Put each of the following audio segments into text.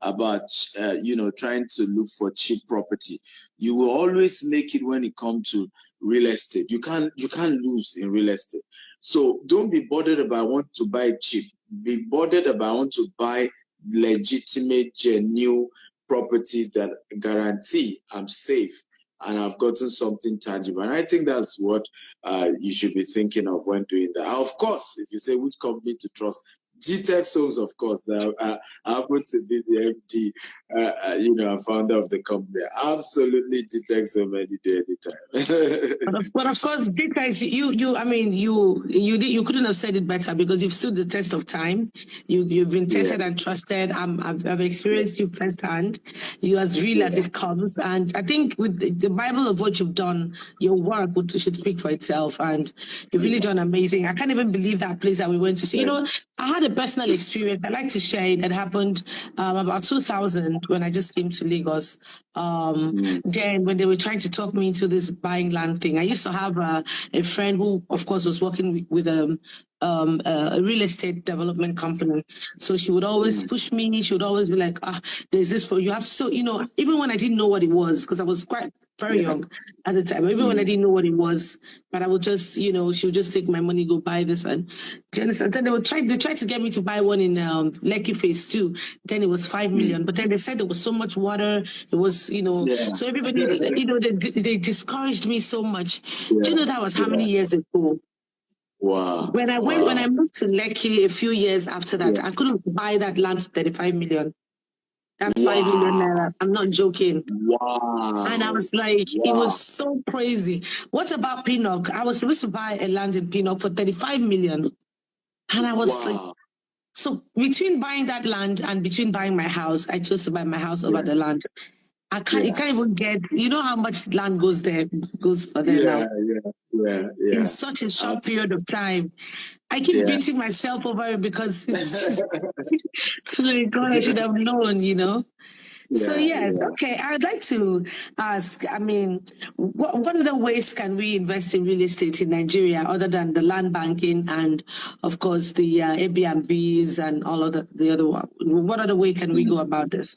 about, trying to look for cheap property. You will always make it when it comes to real estate. You can't lose in real estate. So don't be bothered about want to buy cheap. Be bothered about want to buy legitimate, genuine properties that guarantee I'm safe and I've gotten something tangible. And I think that's what you should be thinking of when doing that. Of course, if you say which company to trust, GTEX Homes, of course, that I happen to be the MD, founder of the company. Absolutely, GTEX Homes any day, anytime. But of course, GTEX, you couldn't have said it better because you've stood the test of time. You've been tested and trusted. I've experienced you firsthand. You're as real as it comes. And I think with the Bible of what you've done, your work should speak for itself. And you've really done amazing. I can't even believe that place that we went to see. I had a personal experience. I'd like to share it. That happened about 2000 when I just came to Lagos. Then when they were trying to talk me into this buying land thing, I used to have a friend who, of course, was working with a real estate development company. So she would always push me. She would always be like, there's this, you have to, even when I didn't know what it was, because I was quite very young at the time, even when I didn't know what it was, but I would just, she would just take my money, go buy this. And then they tried to get me to buy one in Lekki Phase 2. Then it was 5 million. But then they said there was so much water. It was, so everybody, they discouraged me so much. Do you know that was how many years ago? Wow. When I moved to Lekki a few years after that, I couldn't buy that land for 35 million. That 5 million naira. I'm not joking. Wow. And I was like, it was so crazy. What about Pinnock? I was supposed to buy a land in Pinnock for 35 million. And I was like, so between buying that land and between buying my house, I chose to buy my house over the land. You can't even get, how much land goes for there now. In such a short period of time. I keep beating myself over it because it's like, God, I should have known, So, okay. I'd like to ask, what other ways can we invest in real estate in Nigeria other than the land banking and, of course, the Airbnbs and all of the other one? What other way can we go about this?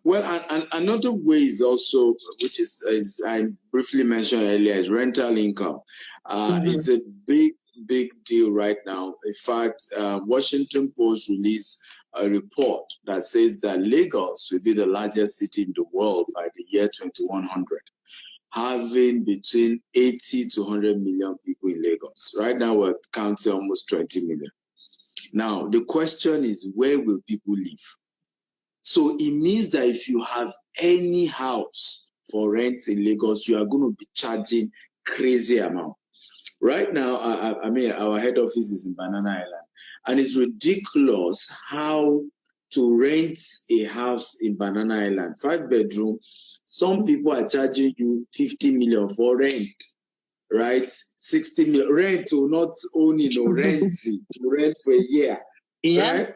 Well, and another way is also, which is I briefly mentioned earlier, is rental income. It's a big deal right now. In fact, Washington Post released a report that says that Lagos will be the largest city in the world by the year 2100, having between 80 to 100 million people in Lagos. Right now, we're counting almost 20 million. Now, the question is, where will people live? So it means that if you have any house for rent in Lagos, you are going to be charging crazy amount. Right now, our head office is in Banana Island, and it's ridiculous how to rent a house in Banana Island, 5-bedroom. Some people are charging you 50 million for rent, right? 60 million rent, or not owning or renting, to rent for a year, right?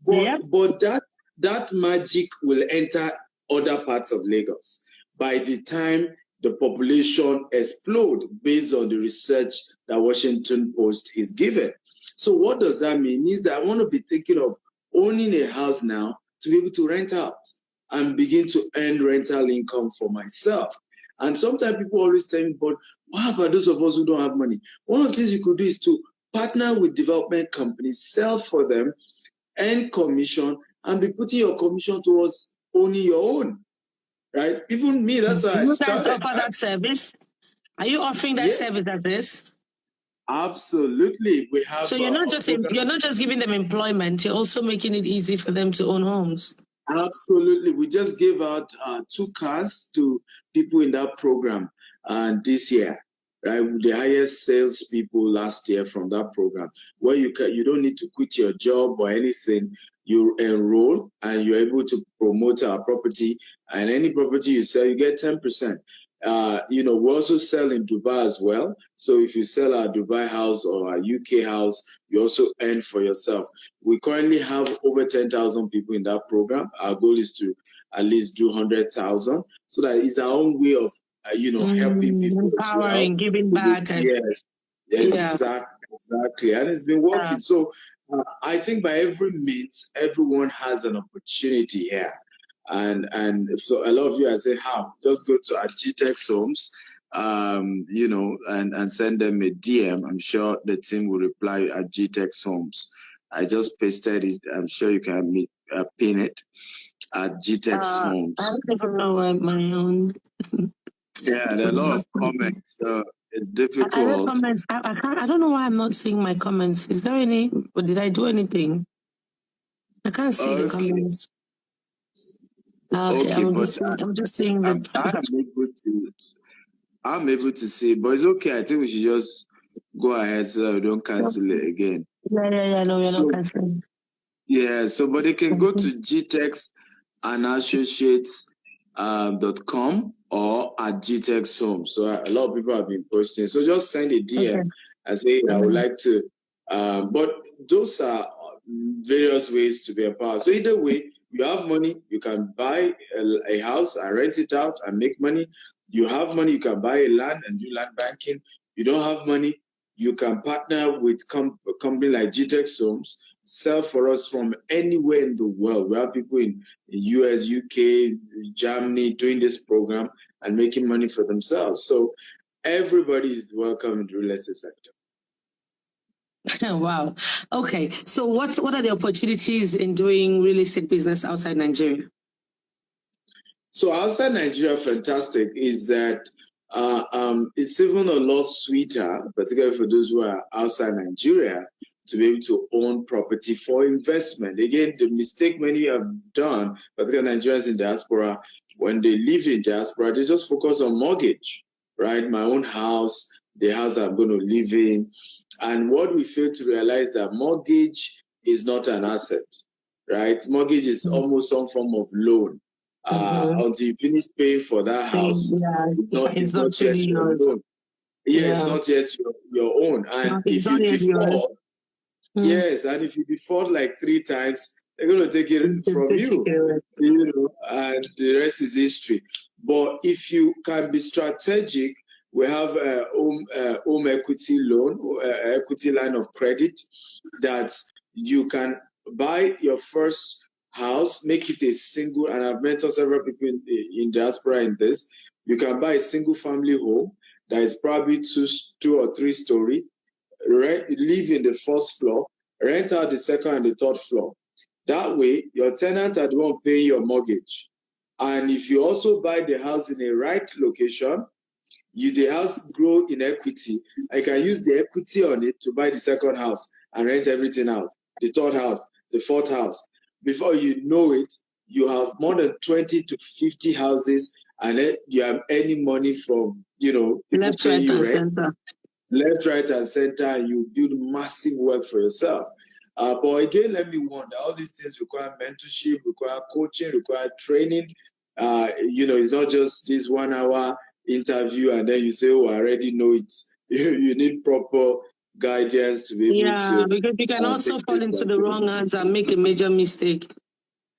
But that magic will enter other parts of Lagos by the time the population explode based on the research that Washington Post is given. So what does that mean? It means that I want to be thinking of owning a house now to be able to rent out and begin to earn rental income for myself. And sometimes people always tell me, but what about those of us who don't have money? One of the things you could do is to partner with development companies, sell for them, earn commission, and be putting your commission towards owning your own, right? Even me, that's how I started. You guys offer that service? Are you offering that service as this? Absolutely, we have. So you're not just giving them employment; you're also making it easy for them to own homes. Absolutely, we just gave out 2 cars to people in that program this year. Right, the highest sales people last year from that program, where you don't need to quit your job or anything. You enroll and you're able to promote our property, and any property you sell, you get 10%. We also sell in Dubai as well. So if you sell our Dubai house or our UK house, you also earn for yourself. We currently have over 10,000 people in that program. Our goal is to at least do 100,000. So that is our own way of helping people, empowering, giving back. Yes, exactly, and it's been working. So I think by every means, everyone has an opportunity here. And so a lot of you are saying, how? Just go to Agitex Homes, and send them a DM. I'm sure the team will reply at Agitex Homes. I just pasted it. I'm sure you can pin it at Agitex Homes. I don't even know my own. Yeah, there are a lot of comments. So it's difficult. I don't know why I'm not seeing my comments. Is there any, or did I do anything? I can't see the comments. Okay, I'm just seeing the. I'm able to see, but it's okay. I think we should just go ahead so that we don't cancel it again. Yeah. No, we're not canceling. Yeah, so but they can go to gtexandassociates.com or at Gtex Home. So a lot of people have been posting. So just send a DM and say, I would like to. But those are various ways to be empowered. So either way, you have money, you can buy a house and rent it out and make money. You have money, you can buy a land and do land banking. You don't have money, you can partner with a company like Gtex Homes, sell for us from anywhere in the world. We have people in US, UK, Germany doing this program and making money for themselves. So everybody is welcome in the real estate sector. Wow. Okay. So what are the opportunities in doing real estate business outside Nigeria? So outside Nigeria, fantastic, is that it's even a lot sweeter, particularly for those who are outside Nigeria, to be able to own property for investment. Again, the mistake many have done, particularly Nigerians in diaspora, when they live in diaspora, they just focus on mortgage, right? My own house, the house I'm going to live in. And what we fail to realize that mortgage is not an asset, right? Mortgage is almost some form of loan. Until you finish paying for that house, it's not yet your own. It's not yet your own. And if you default, and if you default like 3 times, they're going to take it from you, and the rest is history. But if you can be strategic, we have a home equity loan, equity line of credit that you can buy your first house, make it a single, and I've mentored several people in diaspora in this. You can buy a single family home that is probably 2 or 3 story, live in the first floor, rent out the second and the third floor. That way, your tenants are the one paying your mortgage. And if you also buy the house in a right location, the house grow in equity. I can use the equity on it to buy the second house and rent everything out, the third house, the fourth house. Before you know it, you have more than 20 to 50 houses, and then you have any money from, people left, right, and center. Left, right, and center, and you build massive wealth for yourself. But again, let me warn that all these things require mentorship, require coaching, require training. It's not just this 1 hour interview and then you say, I already know it. You need proper guidance to be able to. Because you can also fall into the wrong hands and make a major mistake.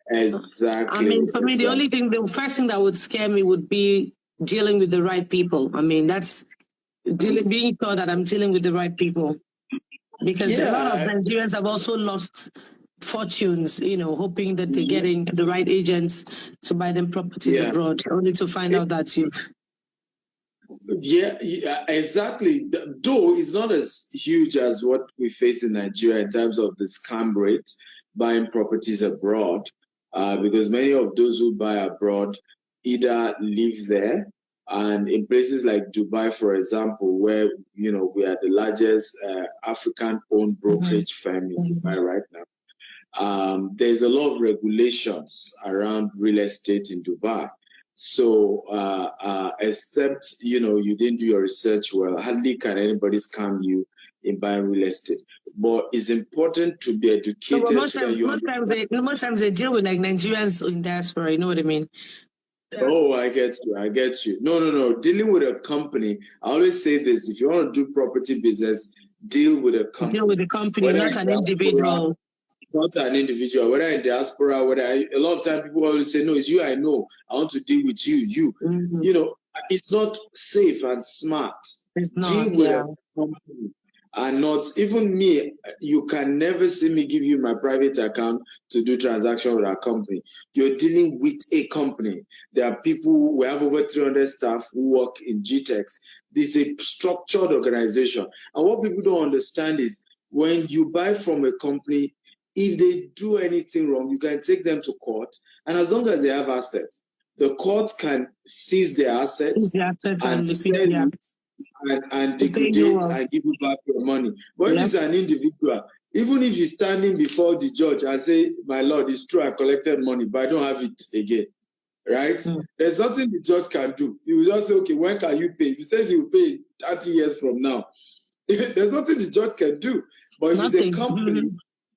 Exactly. I mean, for me, the first thing that would scare me would be dealing with the right people. I mean, that's being sure that I'm dealing with the right people. Because a lot of Nigerians have also lost fortunes, hoping that they're getting the right agents to buy them properties abroad, only to find out that you've. Yeah, exactly. Though it's not as huge as what we face in Nigeria in terms of the scam rate buying properties abroad, because many of those who buy abroad either live there, and in places like Dubai, for example, where we are the largest African-owned brokerage firm in Dubai right now. There's a lot of regulations around real estate in Dubai. So, except, you didn't do your research well, hardly can anybody scam you in buying real estate. But it's important to be educated. No, most times they deal with like Nigerians in diaspora, you know what I mean? Oh, I get you. No. Dealing with a company, I always say this, if you want to do property business, deal with a company. Deal with a company, not an individual. Not an individual, whether in diaspora, a lot of time people always say, no, it's you I know. I want to deal with you. It's not safe and smart. It's not, deal with a company. are not, even me, you can never see me give you my private account to do transaction with our company. You're dealing with a company. There are people, we have over 300 staff who work in GTEx. This is a structured organization. And what people don't understand is when you buy from a company, if they do anything wrong, you can take them to court. And as long as they have assets, the court can seize their assets and sell it and liquidate and give you back your money. But if it's an individual, even if you're standing before the judge and say, my lord, it's true, I collected money, but I don't have it again, right? There's nothing the judge can do. He will just say, okay, when can you pay? If he says he will pay 30 years from now, there's nothing the judge can do. But if it's a company,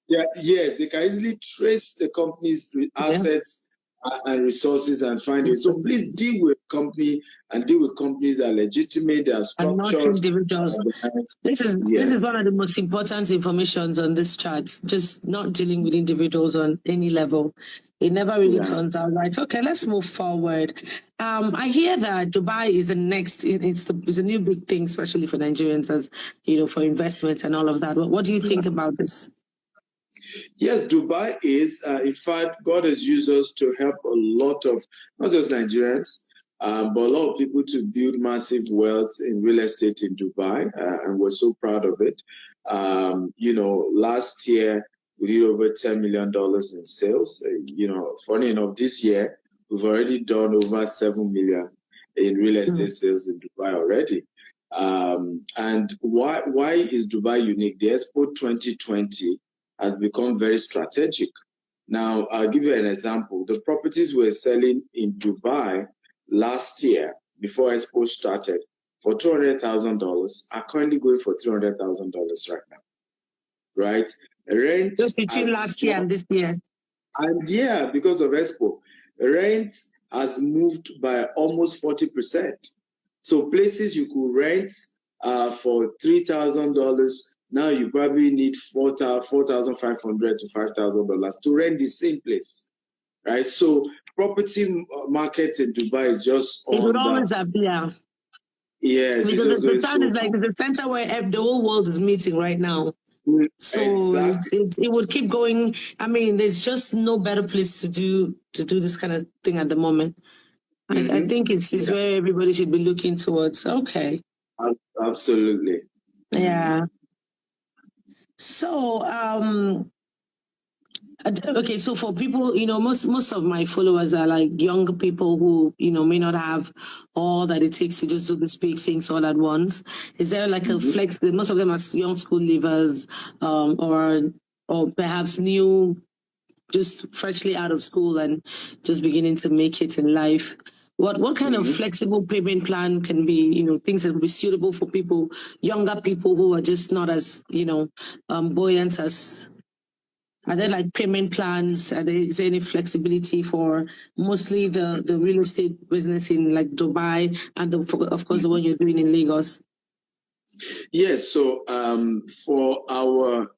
they can easily trace the company's assets and resources and find it. So please deal with company and deal with companies that are legitimate, that are structured. And not individuals. This is one of the most important informations on this chart. Just not dealing with individuals on any level. It never really turns out right. Okay, let's move forward. I hear that Dubai is the next. It's a new big thing, especially for Nigerians, as you know, for investment and all of that. What do you think about this? Yes, Dubai is, in fact, God has used us to help a lot of, not just Nigerians, but a lot of people to build massive wealth in real estate in Dubai, and we're so proud of it. You know, last year, we did over $10 million in sales. You know, funny enough, this year, we've already done over 7 million in real estate sales in Dubai already. And why is Dubai unique? The Expo 2020 has become very strategic. Now, I'll give you an example. The properties we're selling in Dubai last year, before Expo started, for $200,000 are currently going for $300,000 right now, right? Rent just between last year and this year. And because of Expo, rent has moved by almost 40%. So places you could rent for $3,000, now you probably need $4,500 to $5,000 to rent the same place, right? So property market in Dubai is just it would always appear. Yes, because the town is like the center where the whole world is meeting right now. So it would keep going. I mean, there's just no better place to do this kind of thing at the moment. I think it's where everybody should be looking towards. Okay. Absolutely. Yeah. So, okay, so for people, you know, most of my followers are like younger people who, you know, may not have all that it takes to just do these big things all at once. Is there like a flex? Most of them are young school leavers, or perhaps new, just freshly out of school and just beginning to make it in life. What kind of flexible payment plan can be, you know, things that will be suitable for people, younger people who are just not as, you know, buoyant as? Are there like payment plans? Is there any flexibility for mostly the real estate business in like Dubai and of course the one you're doing in Lagos? Yes. So for our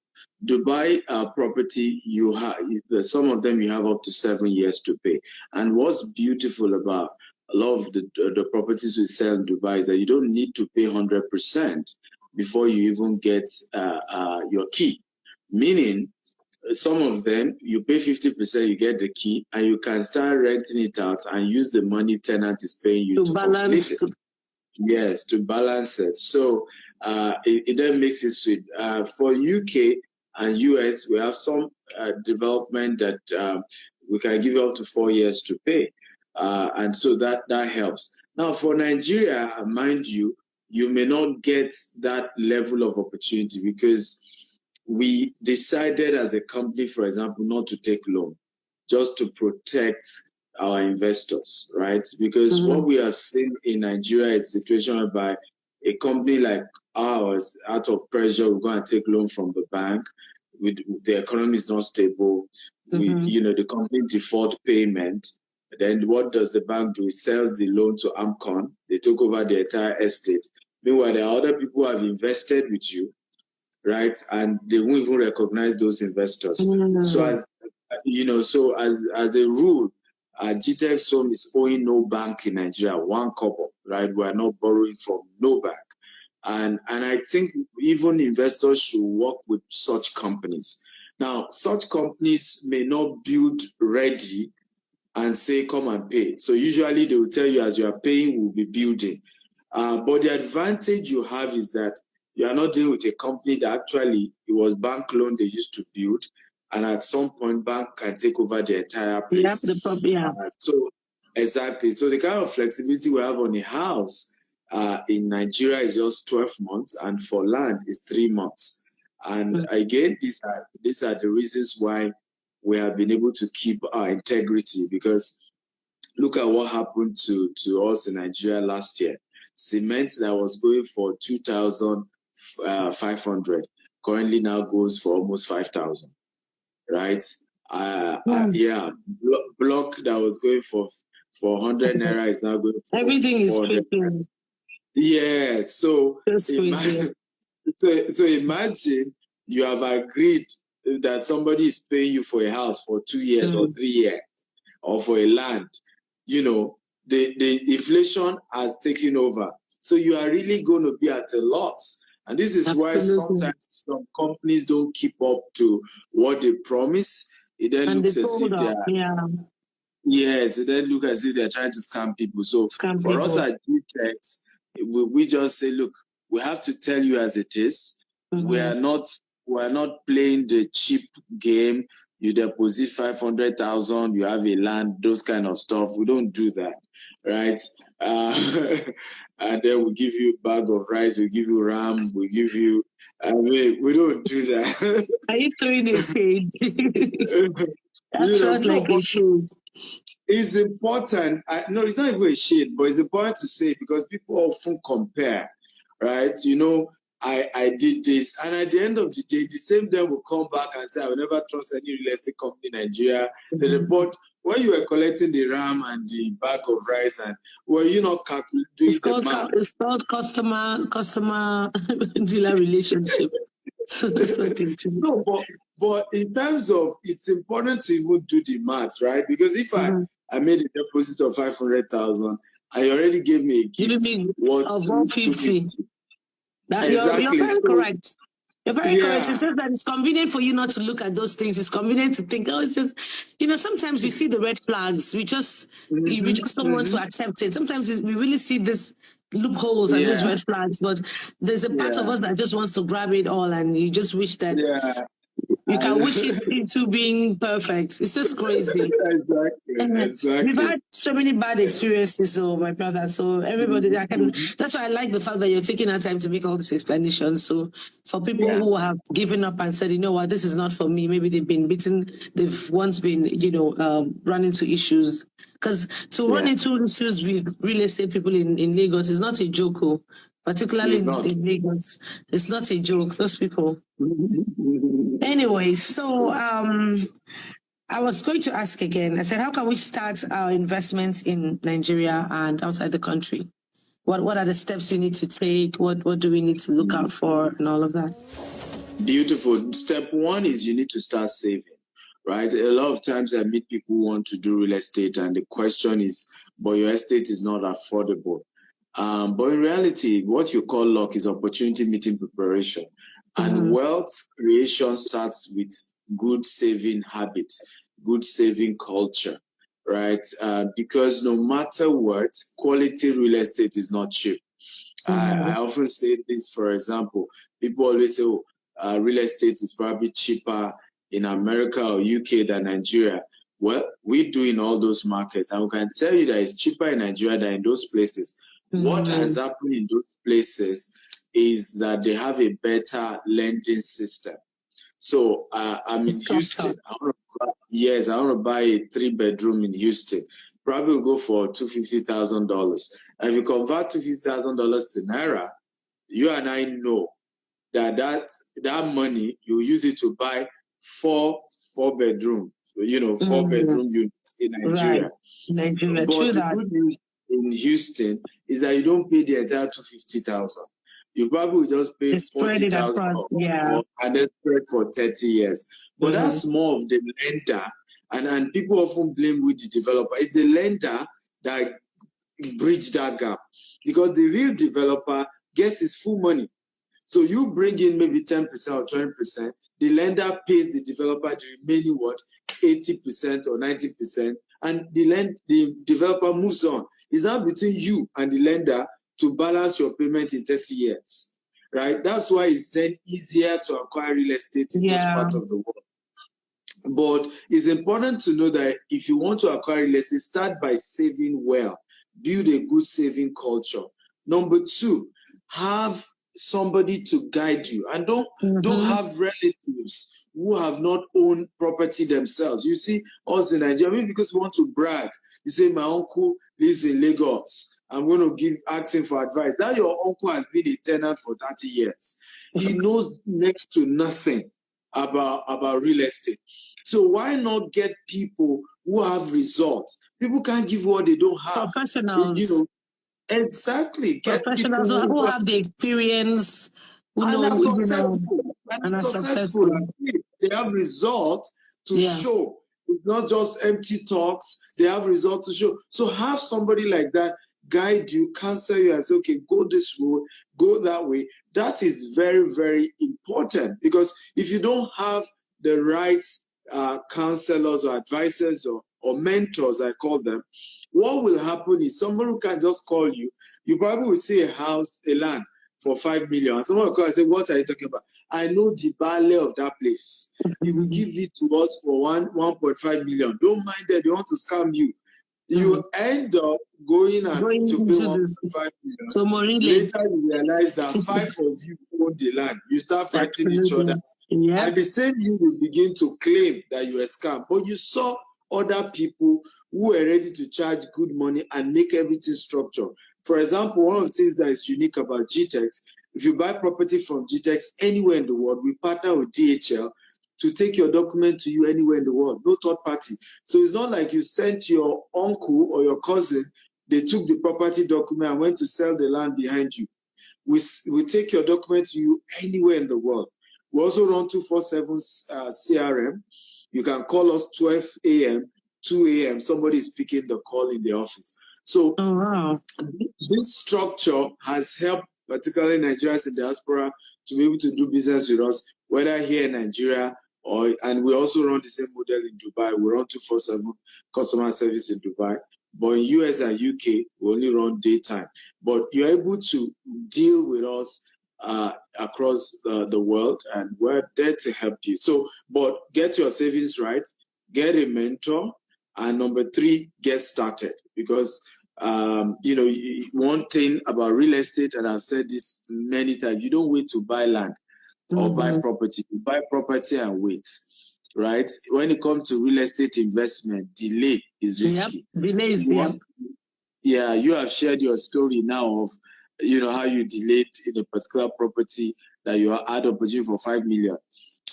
Dubai property, you have some of them you have up to 7 years to pay. And what's beautiful about a lot of the properties we sell in Dubai is that you don't need to pay 100% before you even get your key. Meaning, some of them you pay 50%, you get the key, and you can start renting it out and use the money tenant is paying you to balance complete it. Yes, to balance it. So it then makes it sweet. For UK and US, we have some development that we can give up to 4 years to pay. And so that helps. Now, for Nigeria, mind you, you may not get that level of opportunity because we decided as a company, for example, not to take loan, just to protect our investors, right? Because what we have seen in Nigeria is a situation whereby a company like ours, out of pressure, we're going to take loan from the bank. The economy is not stable. The company default payment. Then what does the bank do? It sells the loan to Amcon. They took over the entire estate. Meanwhile, there are other people who have invested with you, right? And they won't even recognize those investors. So as a rule, GTEx Home is owing no bank in Nigeria, one kobo, right? We are not borrowing from no bank. And I think even investors should work with such companies. Now, such companies may not build ready and say, come and pay. So usually they will tell you as you are paying, we'll be building. But the advantage you have is that you are not dealing with a company that actually it was bank loan they used to build. And at some point, bank can take over the entire place. So exactly. So the kind of flexibility we have on a house in Nigeria is just 12 months, and for land is 3 months. And again, these are the reasons why we have been able to keep our integrity, because look at what happened to us in Nigeria last year. Cement that was going for 2,500 currently now goes for almost 5,000, right? Yeah, block that was going for 100 naira is now going for everything is tripping. Yeah, so imagine you have agreed that somebody is paying you for a house for 2 years or 3 years, or for a land. You know, the inflation has taken over. So you are really going to be at a loss. And this is why sometimes some companies don't keep up to what they promise. It then looks as if they are, yes, it then looks as if they're trying to scam people. So for us at GTEX, we just say, look, we have to tell you as it is. We are not playing the cheap game. You deposit 500,000, you have a land, those kind of stuff. We don't do that, right? And then we give you a bag of rice, we give you ram, we give you. We don't do that. Are you throwing a shade? That sounds like a shade. It's important. No, it's not even a shade, but it's important to say, because people often compare, right? You know, I did this, and at the end of the day, the same day will come back and say, I will never trust any real estate company in Nigeria. But when you were collecting the ram and the bag of rice, and were you not doing the math? It's called customer dealer relationship. So that's what they do. No, but in terms of, it's important to even do the math, right? Because if I made a deposit of 500,000, I already gave me a gift of 150. Exactly. You're very correct. You're very correct. It's just that it's convenient for you not to look at those things. It's convenient to think, oh, it's just, you know, sometimes we see the red flags. We just don't want to accept it. Sometimes we really see this loopholes and these red flags, but there's a part of us that just wants to grab it all, and you just wish that you can wish it into being perfect. It's just crazy. Exactly. We've had so many bad experiences, so my brother. So everybody that can. That's why I like the fact that you're taking our time to make all these explanations. So for people who have given up and said, you know what, this is not for me. Maybe they've been beaten. They've once been, you know, run into issues. Because to run into issues with real estate people in Lagos is not a joke. Particularly in Lagos, it's not a joke. Those people. Anyway, so I was going to ask again. I said, how can we start our investments in Nigeria and outside the country? What are the steps you need to take? What do we need to look out for, and all of that? Beautiful. Step one is you need to start saving, right? A lot of times I meet people who want to do real estate, and the question is, but your estate is not affordable. But in reality, what you call luck is opportunity meeting preparation. And wealth creation starts with good saving habits, good saving culture, right? Because no matter what, quality real estate is not cheap. I often say this, for example, people always say, real estate is probably cheaper in America or UK than Nigeria. Well, we do in all those markets, and we can tell you that it's cheaper in Nigeria than in those places. What has happened in those places is that they have a better lending system. So I'm in Houston. I want to buy a 3-bedroom in Houston. Probably will go for $250,000. And if you convert $250,000 to Naira, you and I know that money, you use it to buy four bedroom, 4-bedroom units in Nigeria. Right. Nigeria. But the good news in Houston is that you don't pay the entire $250,000. You probably will just pay $40,000 and then spread for 30 years. But that's more of the lender. And people often blame with the developer. It's the lender that bridged that gap. Because the real developer gets his full money. So you bring in maybe 10% or 20%, the lender pays the developer the remaining what, 80% or 90%, and the developer moves on. It's now between you and the lender to balance your payment in 30 years, right? That's why it's then easier to acquire real estate in those parts of the world. But it's important to know that if you want to acquire real estate, start by saving well. Build a good saving culture. Number two, have somebody to guide you, and don't have relatives who have not owned property themselves. You see, us in Nigeria, maybe because we want to brag, you say, my uncle lives in Lagos, I'm going to ask him for advice. Now your uncle has been a tenant for 30 years. He knows next to nothing about real estate. So why not get people who have results? People can't give what they don't have. Professionals. You know, exactly. Get professionals who have the experience, who and know, are successful. and are successful. They have results to show. It's not just empty talks. They have results to show. So have somebody like that guide you, counsel you, and say, okay, go this road, go that way. That is very, very important, because if you don't have the right counselors or advisors or mentors, I call them, what will happen is somebody who can just call you, you probably will see a house, a land for 5 million. And someone will call and say, what are you talking about? I know the ballet of that place. He will give it to us for 1.5 million. Don't mind that, they want to scam you. You end up going to pay 1.5 million. So later you realize that 5 of you own the land. You start fighting each other. Yeah. And the same you will begin to claim that you are scammed. But you saw other people who were ready to charge good money and make everything structured. For example, one of the things that is unique about GTEx, if you buy property from GTEx anywhere in the world, we partner with DHL to take your document to you anywhere in the world, no third party. So it's not like you sent your uncle or your cousin, they took the property document and went to sell the land behind you. We take your document to you anywhere in the world. We also run 247 CRM. You can call us 12 a.m., 2 a.m. Somebody is picking the call in the office. So this structure has helped, particularly Nigerians in diaspora, to be able to do business with us, whether here in Nigeria and we also run the same model in Dubai. We run 247 customer service in Dubai. But in US and UK, we only run daytime. But you're able to deal with us across the world, and we're there to help you. So, but get your savings right, get a mentor, and number 3, get started. Because, one thing about real estate, and I've said this many times, you don't wait to buy land or buy property. You buy property and wait, right? When it comes to real estate investment, delay is risky. Yep. Delay is Yeah, you have shared your story now of, how you delayed in a particular property that you had opportunity for 5 million.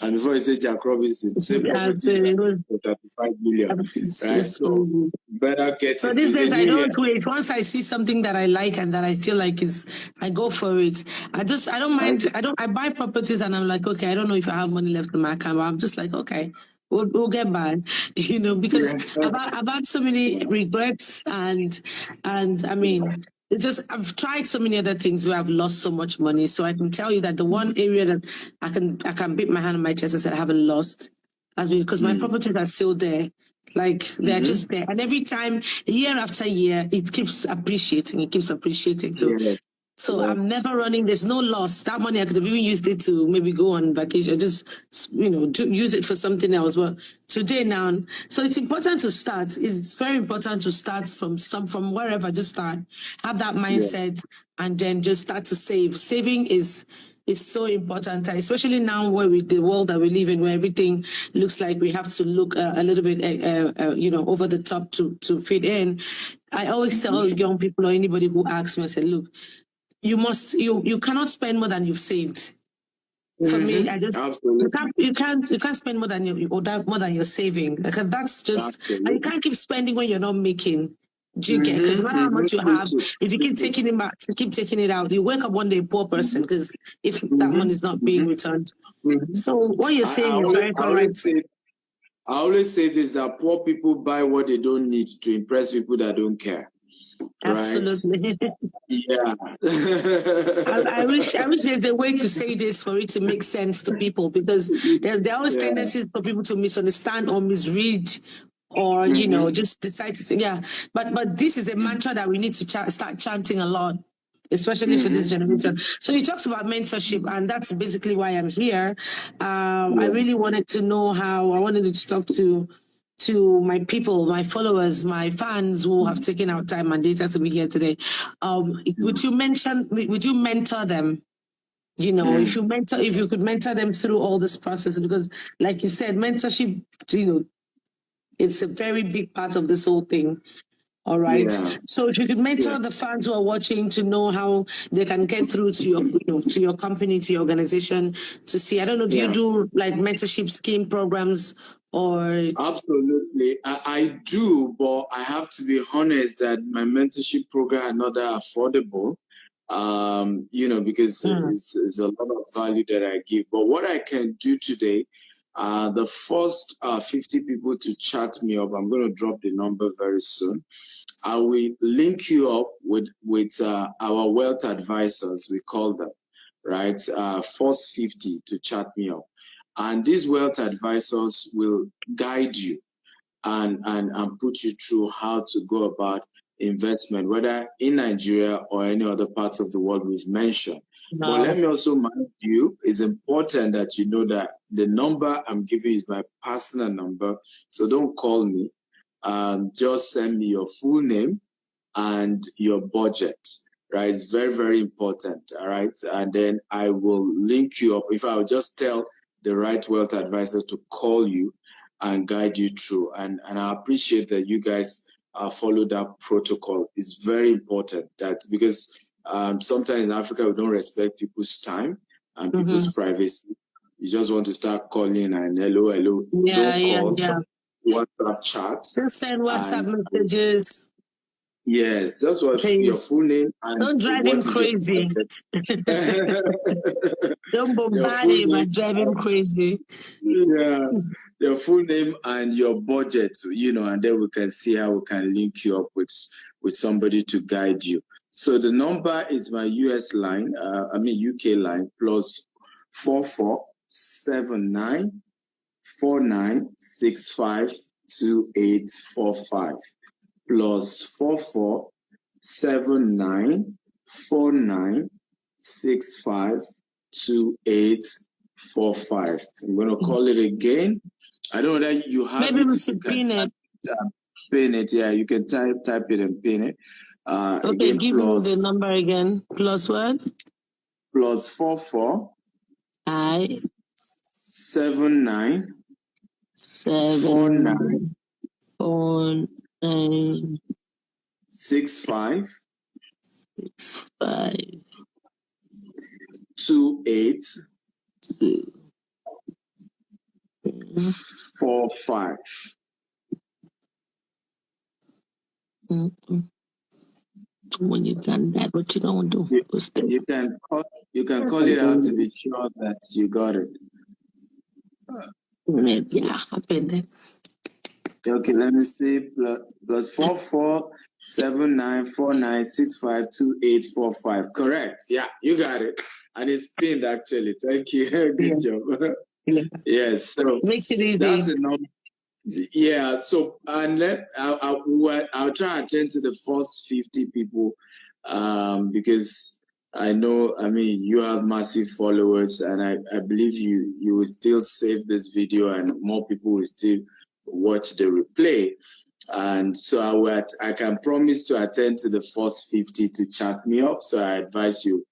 And before you say Jack Robinson, same property for 35 million, right? So better get so it. These days I don't wait. Once I see something that I like and that I feel like I go for it. I don't mind. I buy properties and I'm like, okay, I don't know if I have money left in my account, but I'm just like, okay, we'll get by, because I've had so many regrets and I mean, it's just, I've tried so many other things where I've lost so much money. So I can tell you that the one area that I can beat my hand on my chest and say I haven't lost, because my properties are still there. Like they're just there. And every time, year after year, it keeps appreciating. So I'm never running. There's no loss. That money I could have even used it to maybe go on vacation, just use it for something else. But today now, so it's important to start. It's very important to start from wherever. Just start, have that mindset, and then just start to save. Saving is so important, especially now where the world that we live in, where everything looks like we have to look a little bit, over the top to fit in. I always tell young people or anybody who asks me, I say, look, you cannot spend more than you've saved. For me, I just you can't spend more than you're saving. Because that's just, and you can't keep spending when you're not making. Do you get? Because no matter how much you have, if you keep taking it back, keep taking it out, you wake up one day a poor person. Because if that money is not being returned, so what you're saying is very correct. I always say this, that poor people buy what they don't need to impress people that don't care. Absolutely. Right? Yeah. I wish there's a way to say this for it to make sense to people, because there are always tendencies for people to misunderstand or misread, or just decide to say but this is a mantra that we need to start chanting a lot, especially for this generation. So you talked about mentorship, and that's basically why I'm here. I really wanted to know how. I wanted to talk to my people, my followers, my fans who have taken out time and data to be here today. Would you mentor them? If you could mentor them through all this process, because like you said, mentorship, it's a very big part of this whole thing. All right. Yeah. So if you could mentor the fans who are watching to know how they can get through to your company, to your organization, to see, I don't know, do you do like mentorship scheme programs or? Absolutely. I do, but I have to be honest that my mentorship program are not that affordable. Because it's a lot of value that I give. But what I can do today, the first 50 people to chat me up, I'm going to drop the number very soon. I will link you up with our wealth advisors, we call them, right? First 50 to chat me up. And these wealth advisors will guide you and put you through how to go about investment, whether in Nigeria or any other parts of the world we've mentioned. No. But let me also remind you, it's important that you know that the number I'm giving is my personal number. So don't call me. Just send me your full name and your budget, right? It's very, very important, all right? And then I will link you up. If I will just tell the right wealth advisor to call you and guide you through. And I appreciate that you guys follow that protocol. It's very important that because sometimes in Africa, we don't respect people's time and people's privacy. You just want to start calling and hello. Don't call. WhatsApp chats. Just send WhatsApp messages. Yes, that's what your full name and don't drive him crazy. Don't bombard him and drive him crazy. Yeah, your full name and your budget, and then we can see how we can link you up with somebody to guide you. So the number is my US line, UK line, plus 4479 4965 2845 plus 4479 4965 2845. I'm going to call it again. I don't know that you have maybe it. We should pin it. Pin it. Yeah, you can type it and pin it. Okay, again, give me the number again. Plus what? Plus 44 79 49 65 28 45. When you've done that, what you gonna do? You can call it out to be sure that you got it. Yeah, I bet that. Okay, let me see. Plus 447949652845. Correct. Yeah, you got it. And it's pinned actually. Thank you. Good job. Yes. So make it easy. That's the number. Yeah. So and I'll try to attend to the first 50 people, because I know, you have massive followers, and I believe you will still save this video, and more people will still watch the replay. And so I can promise to attend to the first 50 to chat me up. So I advise you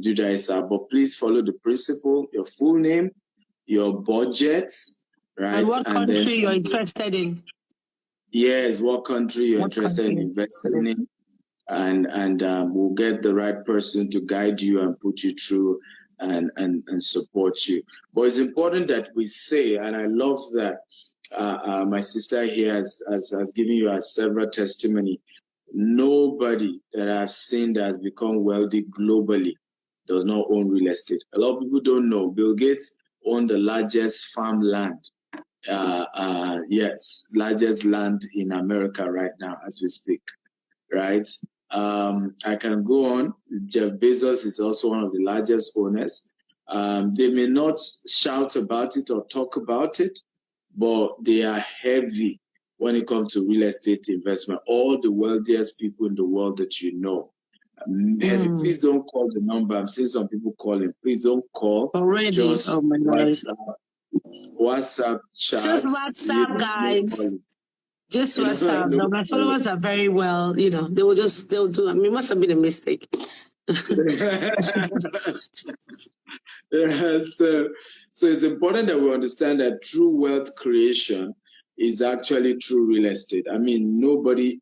do that, but please follow the principle: your full name, your budgets, right? And what country you're interested in. Yes, what country you're interested in investing in. And we'll get the right person to guide you and put you through and support you. But it's important that we say, and I love that my sister here has given you several testimony. Nobody that I've seen that has become wealthy globally does not own real estate. A lot of people don't know. Bill Gates owns the largest farmland. Largest land in America right now as we speak. right? I can go on. Jeff Bezos is also one of the largest owners. They may not shout about it or talk about it, but they are heavy when it comes to real estate investment. All the wealthiest people in the world that you know. Heavy. Please don't call the number. I'm seeing some people calling. Please don't call. Already. Just oh my gosh. WhatsApp chat. Just WhatsApp, guys. Just WhatsApp. No, my followers are very well, they'll do. I mean, it must have been a mistake. So it's important that we understand that true wealth creation is actually true real estate. I mean,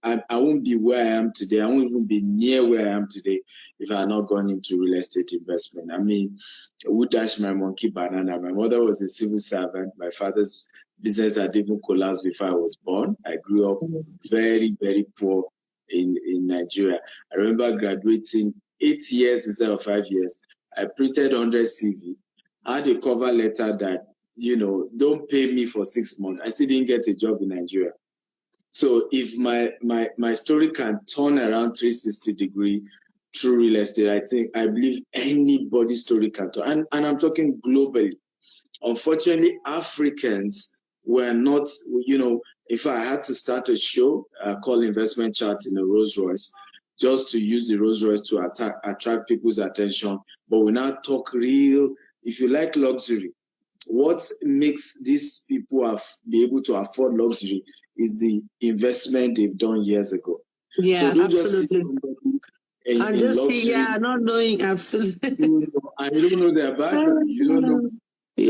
I won't be where I am today. I won't even be near where I am today if I had not gone into real estate investment. I mean, who dashed my monkey banana? My mother was a civil servant. My father's business had even collapsed before I was born. I grew up very, very poor in Nigeria. I remember graduating 8 years instead of 5 years. I printed 100 CV, had a cover letter that, don't pay me for 6 months. I still didn't get a job in Nigeria. So if my story can turn around 360-degree through real estate, I believe anybody's story can turn. And I'm talking globally. Unfortunately, Africans were not, if I had to start a show called Investment Chat in a Rolls Royce, just to use the Rolls Royce to attract people's attention. But we now talk real, if you like luxury, what makes these people be able to afford luxury is the investment they've done years ago. Yeah, so don't absolutely. Just luxury, not knowing absolutely. And you don't know their background. You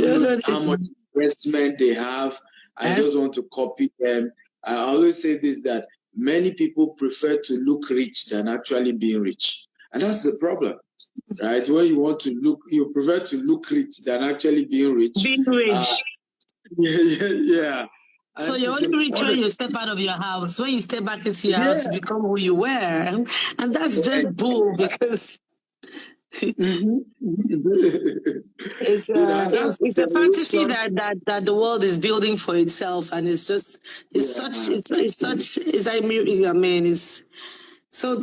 don't know how much investment they have. I just want to copy them. I always say this, that many people prefer to look rich than actually being rich. And that's the problem, right? When you prefer to look rich than actually being rich. Being rich. Yeah. So you're only rich when you step out of your house. When you step back into your house, you become who you were. And that's just bull, because it's a fantasy that the world is building for itself, and it's so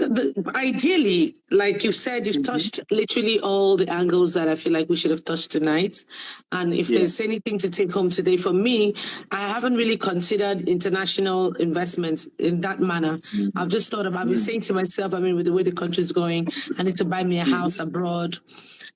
ideally, like you've said, you've touched literally all the angles that I feel like we should have touched tonight. And if there's anything to take home today, for me, I haven't really considered international investments in that manner. I've just thought about, I've been saying to myself, I mean, with the way the country's going, I need to buy me a house abroad.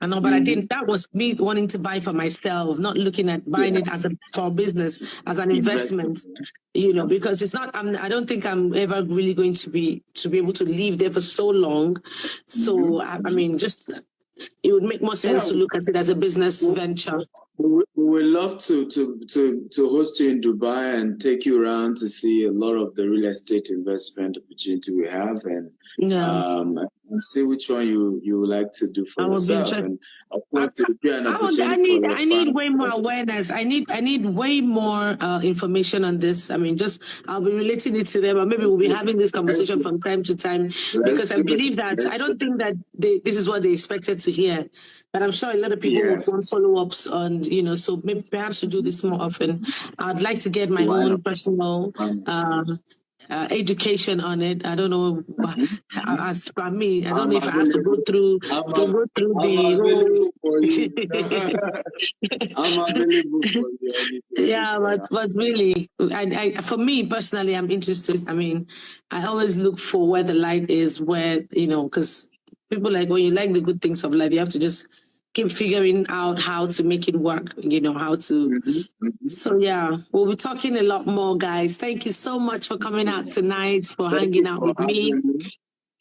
I know, but I think that was me wanting to buy for myself, not looking at buying it for a business, as an investment, because it's not, I don't think I'm ever really going to be able to live there for so long. So, I mean, it would make more sense to look at it as a business venture. We would love to host you in Dubai and take you around to see a lot of the real estate investment opportunity we have, and see which one you would like to do for yourself. And of course, I need way more awareness. I need way more information on this. I mean, I'll be relating it to them, or maybe we'll be having this conversation from time to time, because I believe that I don't think that this is what they expected to hear. But I'm sure a lot of people would want follow-ups on, so maybe perhaps we do this more often. I'd like to get my own personal education on it. I don't know. As for me, I don't know if I have to go through the I'm available for you. Yeah, but really, for me personally, I'm interested. I mean, I always look for where the light is, because people when you like the good things of life, you have to just keep figuring out how to make it work, how to. So, yeah, we'll be talking a lot more, guys. Thank you so much for coming out tonight, for hanging out with me.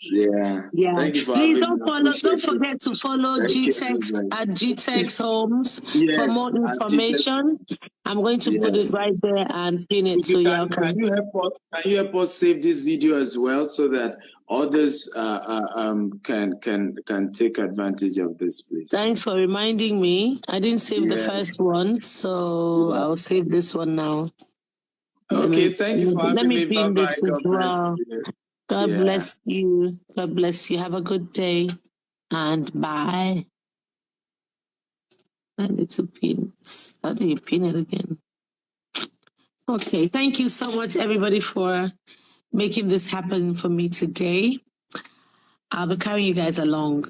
Yeah. Thank you for Please don't forget to follow GTEX at GTEX Homes for more information. I'm going to put it right there and pin it so you can you help us save this video as well, so that others can take advantage of this, please? Thanks for reminding me. I didn't save the first one, so I'll save this one now. Okay, thank you for having me. Let me pin this as well. God bless you. God bless you. Have a good day. And bye. I need to pin. How do you pin it again? Okay. Thank you so much, everybody, for making this happen for me today. I'll be carrying you guys along.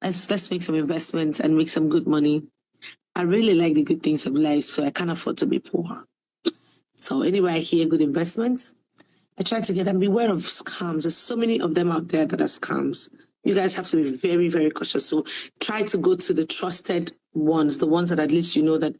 Let's make some investments and make some good money. I really like the good things of life, so I can't afford to be poor. So anyway, I hear good investments, I try to get them. Beware of scams. There's so many of them out there that are scams. You guys have to be very, very cautious. So try to go to the trusted ones, the ones that at least you know that